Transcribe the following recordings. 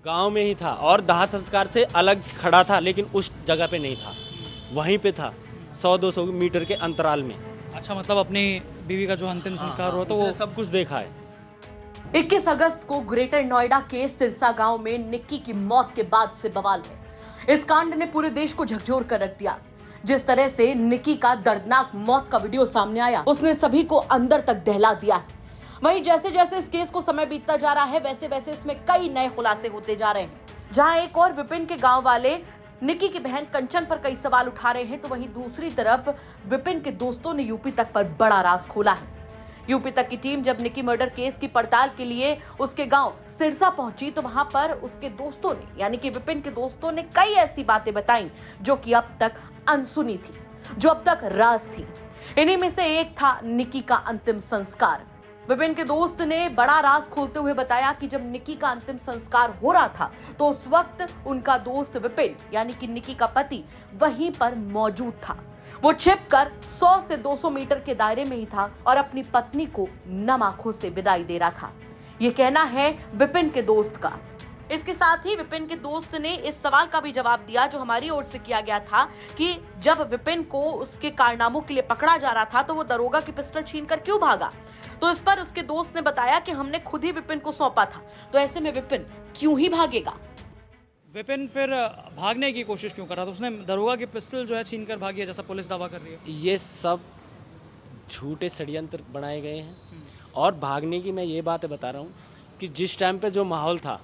गांव में ही था और दाह संस्कार से अलग खड़ा था, लेकिन उस जगह पे नहीं था, वहीं पे था 100-200 मीटर के अंतराल में। अच्छा, मतलब अपनी बीवी का जो अंतिम संस्कार हुआ तो वो उसने सब कुछ देखा है। 21 अगस्त को ग्रेटर नोएडा के सिरसा गांव में निक्की की मौत के बाद से बवाल है। इस कांड ने पूरे देश को झकझोर कर रख दिया। जिस तरह से निक्की का दर्दनाक मौत का वीडियो सामने आया, उसने सभी को अंदर तक दहला दिया है। वहीं जैसे जैसे इस केस को समय बीतता जा रहा है, वैसे वैसे इसमें कई नए खुलासे होते जा रहे हैं। जहां एक और विपिन के गांव वाले निक्की की बहन कंचन पर कई सवाल उठा रहे हैं, तो वहीं दूसरी तरफ विपिन के दोस्तों ने यूपी तक पर बड़ा राज खोला है। यूपी तक की टीम जब निक्की मर्डर केस की पड़ताल के लिए उसके गांव सिरसा पहुंची, तो वहां पर उसके दोस्तों ने, यानी कि विपिन के दोस्तों ने कई ऐसी बातें बताई जो कि अब तक अनसुनी थी, जो अब तक राज थी। इन्हीं में से एक था निक्की का अंतिम संस्कार। विपिन के दोस्त ने बड़ा राज खोलते हुए बताया कि जब निक्की का अंतिम संस्कार हो रहा था, तो उस वक्त उनका दोस्त विपिन, यानी कि निक्की का पति, वहीं पर मौजूद था। वो छिपकर 100 से 200 मीटर के दायरे में ही था और अपनी पत्नी को नम आंखों से विदाई दे रहा था। ये कहना है विपिन के दोस्त का। इसके साथ ही विपिन के दोस्त ने इस सवाल का भी जवाब दिया जो हमारी ओर से किया गया था कि जब विपिन को उसके कारनामों के लिए पकड़ा जा रहा था, तो वो दरोगा की पिस्टल छीनकर क्यों भागा। तो इस पर उसके दोस्त ने बताया कि हमने खुद ही विपिन को सौंपा था, तो ऐसे में विपिन क्यों ही भागेगा। विपिन फिर भागने की कोशिश क्यों कर रहा था? उसने दरोगा की पिस्टल जो है छीन कर भागी है, जैसा पुलिस दावा कर रही है। ये सब झूठे षड्यंत्र बनाए गए हैं। और भागने की मैं ये बात बता रहा हूँ कि जिस टाइम पे जो माहौल था,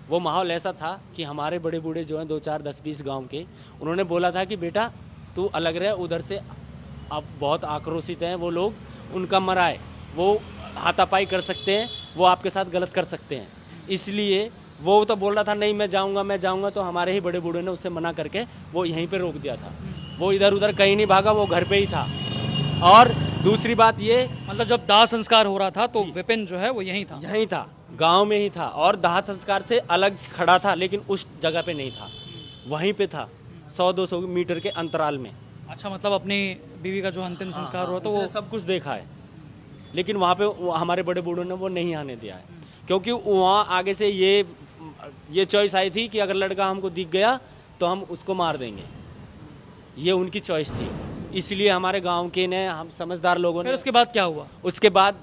वो माहौल ऐसा था कि हमारे बड़े बूढ़े जो हैं 2, 4, 10, 20 गांव के, उन्होंने बोला था कि बेटा तू अलग रह, उधर से अब बहुत आक्रोशित हैं वो लोग, उनका मराए, वो हाथापाई कर सकते हैं, वो आपके साथ गलत कर सकते हैं। इसलिए वो तो बोल रहा था नहीं मैं जाऊंगा, तो हमारे ही बड़े बूढ़े ने उससे मना करके वो यहीं पे रोक दिया था। वो इधर उधर कहीं नहीं भागा, वो घर पे ही था। और दूसरी बात ये, मतलब जब दाह संस्कार हो रहा था तो विपिन जो है वो यहीं था, गांव में ही था और दाह संस्कार से अलग खड़ा था, लेकिन उस जगह पे नहीं था, वहीं पे था 100-200 मीटर के अंतराल में। अच्छा, मतलब अपनी बीवी का जो अंतिम संस्कार हुआ तो वो सब कुछ देखा है, लेकिन वहाँ पे हमारे बड़े बूढ़ों ने वो नहीं आने दिया है, क्योंकि वहाँ आगे से ये चॉइस आई थी कि अगर लड़का हमको दिख गया तो हम उसको मार देंगे, ये उनकी चॉइस थी। इसलिए हमारे गांव के ने, हम समझदार लोगों ने, फिर उसके बाद क्या हुआ? उसके बाद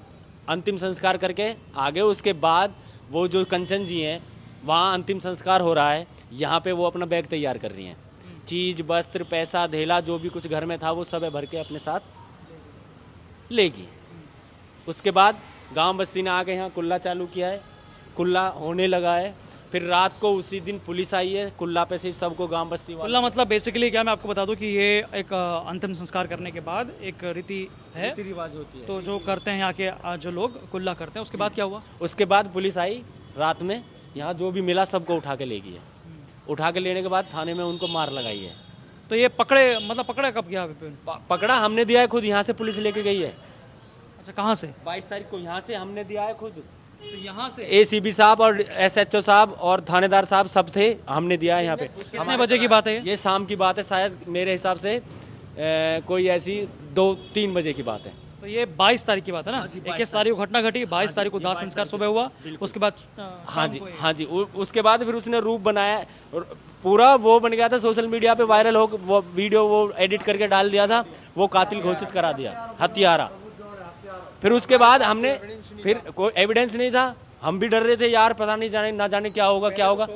अंतिम संस्कार करके आगे, उसके बाद वो जो कंचन जी हैं वहाँ अंतिम संस्कार हो रहा है, यहाँ पे वो अपना बैग तैयार कर रही हैं। चीज, वस्त्र, पैसा, धेला जो भी कुछ घर में था वो सब भर के अपने साथ लेगी। उसके बाद गांव बस्ती ने आके यहाँ कुल्ला चालू किया है, कुल्ला होने लगा है। फिर रात को उसी दिन पुलिस आई है, कुल्ला पे से सबको गांव बस्ती वाला। कुल्ला मतलब बेसिकली क्या, मैं आपको बता दूं कि ये एक अंतिम संस्कार करने के बाद एक रीति है, रीति रिवाज होती है, तो जो करते हैं यहाँ के जो लोग कुल्ला करते हैं। उसके बाद क्या हुआ? उसके बाद पुलिस आई रात में, यहाँ जो भी मिला सबको उठा के ले गई है। उठा के लेने के बाद थाने में उनको मार लगाई है। तो ये पकड़ा कब गया विपिन? पकड़ा हमने दिया है खुद, यहाँ से पुलिस लेके गई है। अच्छा, कहाँ से? 22 तारीख को यहाँ से हमने दिया है खुद। तो यहाँ से ACB साहब और SHO साहब और थानेदार साहब सब थे, हमने दिया है यहाँ पे। कितने बजे की बात है ये? ये शाम की बात है, शायद मेरे हिसाब से कोई ऐसी 2-3 बजे की बात है। तो ये 22 तारीख की बात है ना? 21 तारीख को घटना घटी, 22 तारीख को दाह संस्कार सुबह हुआ, उसके बाद हाँ जी, उसके बाद फिर उसने रूप बनाया, पूरा वो बन गया था, सोशल मीडिया पे वायरल हो, वो वीडियो वो एडिट करके डाल दिया था, वो कातिल घोषित करा दिया, हत्यारा। फिर उसके बाद हमने, फिर कोई एविडेंस नहीं था, हम भी डर रहे थे यार, पता नहीं ना जाने क्या होगा।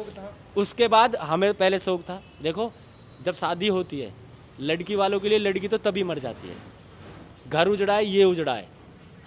उसके बाद हमें पहले शौक था, देखो जब शादी होती है लड़की वालों के लिए, लड़की तो तभी मर जाती है। घर उजड़ा है, ये उजड़ा है,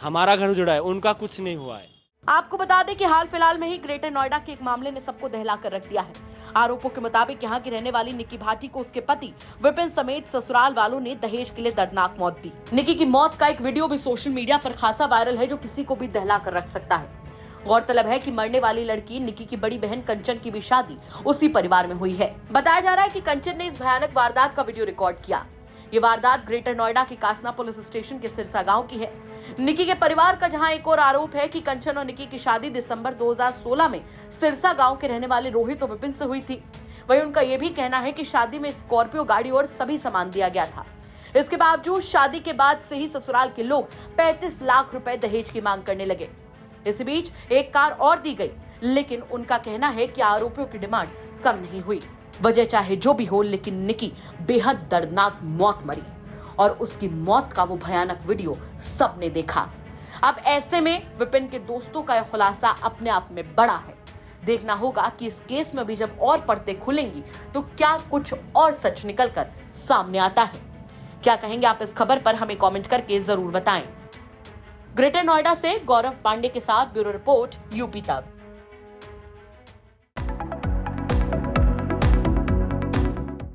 हमारा घर उजड़ा है, उनका कुछ नहीं हुआ है। आपको बता दें कि हाल फिलहाल में ही ग्रेटर नोएडा के एक मामले ने सबको दहला कर रख दिया है। आरोपों के मुताबिक यहाँ की रहने वाली निक्की भाटी को उसके पति विपिन समेत ससुराल वालों ने दहेज के लिए दर्दनाक मौत दी। निक्की की मौत का एक वीडियो भी सोशल मीडिया पर खासा वायरल है, जो किसी को भी दहला कर रख सकता है। गौरतलब है कि मरने वाली लड़की निक्की की बड़ी बहन कंचन की भी शादी उसी परिवार में हुई है। बताया जा रहा है कि कंचन ने इस भयानक वारदात का वीडियो रिकॉर्ड किया। ये वारदात ग्रेटर नोएडा के कासना पुलिस स्टेशन के सिरसा गांव की है। निक्की के परिवार का जहां एक और आरोप है कि कंचन और निक्की की शादी दिसंबर 2016 में सिरसा गांव के रहने वाले रोहित और विपिन से हुई थी। वहीं उनका यह भी कहना है कि शादी में स्कॉर्पियो गाड़ी और सभी सामान दिया गया था। इसके बावजूद शादी के बाद से ही ससुराल के लोग 35 लाख रुपए दहेज की मांग करने लगे। इस बीच एक कार और दी गई, लेकिन उनका कहना है कि आरोपियों की डिमांड कम नहीं हुई। वजह चाहे जो भी हो, लेकिन निकी बेहद दर्दनाक मौत मरी और उसकी मौत का वो भयानक वीडियो सबने देखा। अब ऐसे में विपिन के दोस्तों का यह खुलासा अपने आप में बड़ा है। देखना होगा कि इस केस में भी जब और परतें खुलेंगी तो क्या कुछ और सच निकलकर सामने आता है। क्या कहेंगे आप इस खबर पर, हमें कमेंट करके जरूर बताएं। ग्रेटर नोएडा से गौरव पांडे के साथ ब्यूरो रिपोर्ट, यूपी तक।